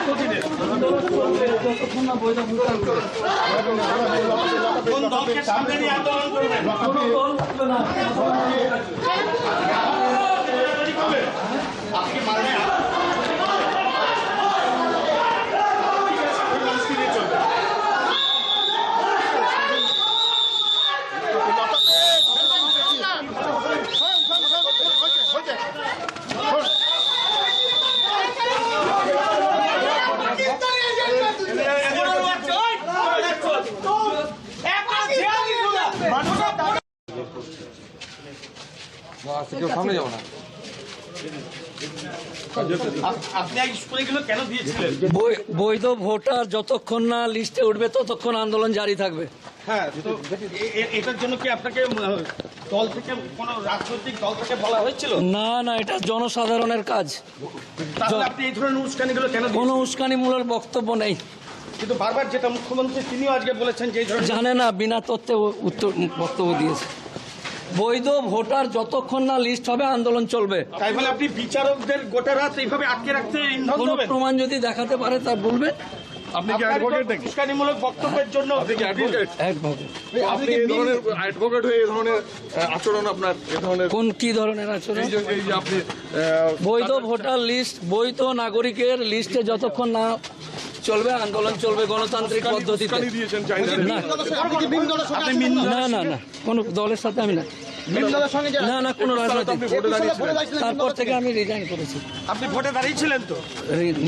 কতদিনের? কোন দলকে সামনে নিয়ে আন্দোলন করবেন? আপনি কি মানবেন? সামনে যাবো না। আপনি আগে স্কুলগুলো কেন দিয়েছিলেন? বৈধ ভোটার যতক্ষণ না লিস্টে উঠবে ততক্ষণ আন্দোলন জারি থাকবে। হ্যাঁ, তো এটার জন্য কি আপনাকে দল থেকে কোনো রাজনৈতিক দল থেকে বলা হয়েছিল? না না, এটা জনসাধারণের কাজ। তাহলে আপনি এই ধরনের উস্কানিগুলো কেন? কোনো উস্কানিমূলক বক্তব্য নেই। কিন্তু বারবার যেটা মুখ্যমন্ত্রী তিনিও আজকে বলেছেন যে এই ধরনের জানে না, বিনা তথ্যে উত্তর বক্তব্য দিয়েছে। বৈধ ভোটার যতক্ষণ না লিস্ট হবে আন্দোলন চলবে। তাই বলে আপনি বিচারকদের গোটা রাত এইভাবে আটকে রাখতে ইন্ধন কোনো দেবেন? প্রমাণ যদি দেখাতে পারে তা বলবে। আপনি কি অ্যাডভোকেট নাকি? উস্কানিমূলক বক্তব্যের জন্য আপনি কি অ্যাডভোকেট? একভাবে আপনি এই ধরনের অ্যাডভোকেট হয়ে এই ধরনের আচরণ আপনার এই ধরনের কি ধরনের আচরণ? এই যে আপনি বৈধ ভোটার লিস্ট, বৈধ নাগরিকের লিস্টে যতক্ষণ না চলবে আন্দোলন চলবে গণতান্ত্রিক পদ্ধতিতে। উস্কানি দিয়েছেন চাইনা। না না না, কোনো দলের সাথে আমি না। না না, কোনো রাজনৈতিক। আপনি ভোটে দাঁড়িয়েছিলেন। তারপর থেকে আমি রিজাইন করেছি। আপনি ভোটে দাঁড়িয়েছিলেন তো?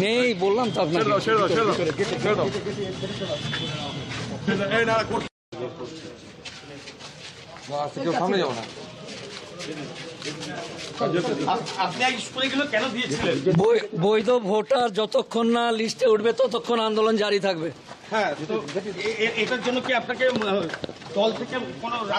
নেই বললাম তো আপনাকে। ছেড়ে দাও, ছেড়ে দাও, ছেড়ে দাও। এই না, সামনে যাবো না। আপনি আগে স্কুলগুলো কেন দিয়েছিলেন? বৈধ ভোটার যতক্ষণ না লিস্টে উঠবে ততক্ষণ আন্দোলন জারি থাকবে। হ্যাঁ, তো এটার জন্য কি আপনাকে দল থেকে কোনো